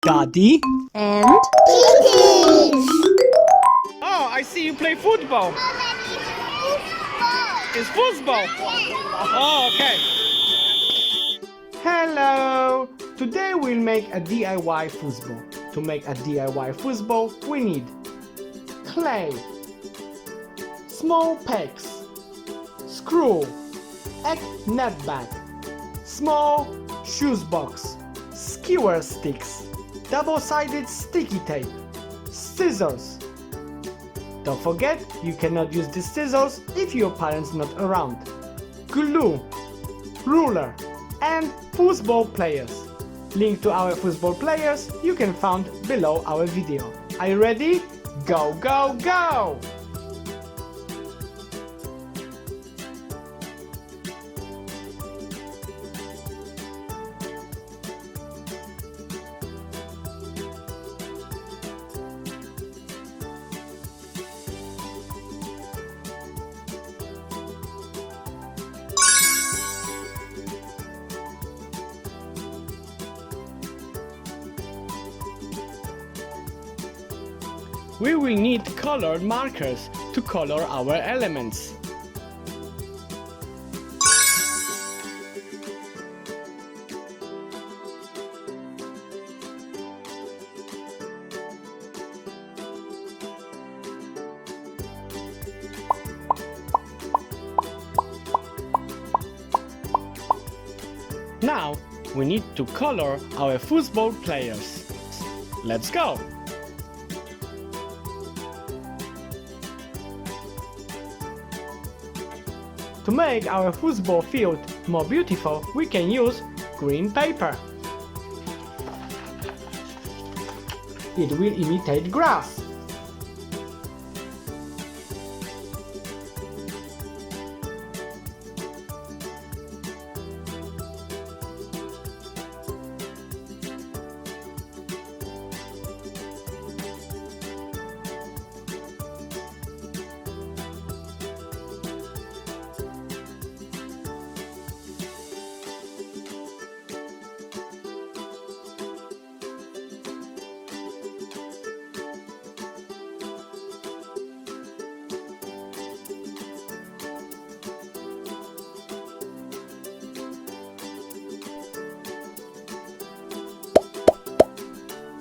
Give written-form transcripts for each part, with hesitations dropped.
Daddy, and Kittens! oh, I see you play football. It's foosball. Oh, okay. Hello! Today we'll make a DIY foosball. To make a DIY foosball, we need clay, small pegs, screw, egg net bag, small shoes box, skewer sticks, double-sided sticky tape, scissors. Don't forget, you cannot use the scissors if your parents not around. Glue, ruler, and foosball players. Link to our foosball players you can find below our video. Are you ready? Go, go, go! We will need colored markers to color our elements. Now we need to color our foosball players. Let's go! To make our foosball field more beautiful, we can use green paper. It will imitate grass.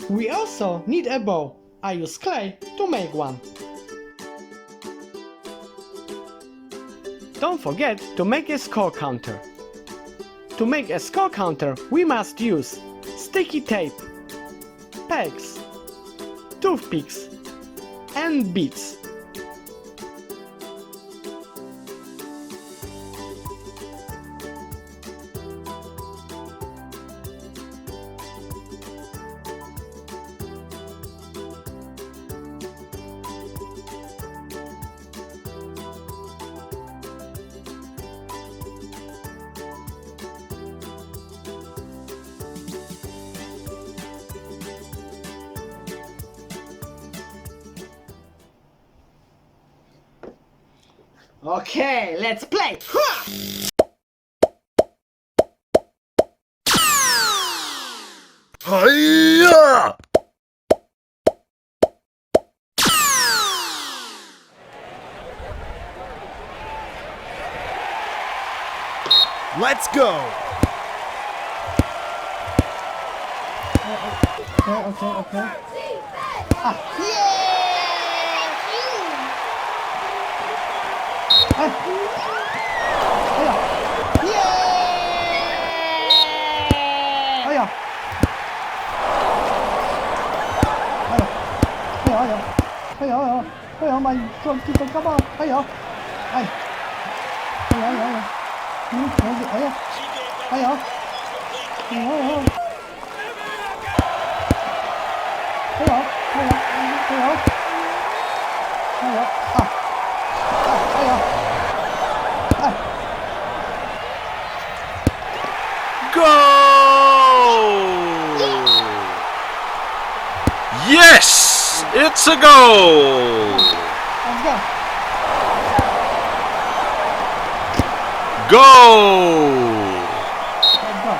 We also need a ball. I use clay to make one. Don't forget to make a score counter. To make a score counter, we must use sticky tape, pegs, toothpicks, and beads. Okay, let's play! Hiya! Let's go! Okay. Mày trộm kịp con cắp không? Ây da! Ây! Ây da! Ây da! Ây da! Goal! Yes! It's a goal! Let's go! Goal! Let's go!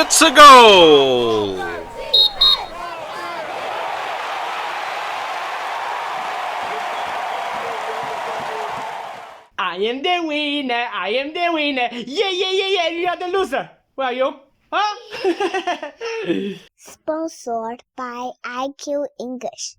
It's a goal! I am the winner, I am the winner. Yeah, yeah, yeah, yeah, you're the loser. Where are you? Huh? Sponsored by IQ English.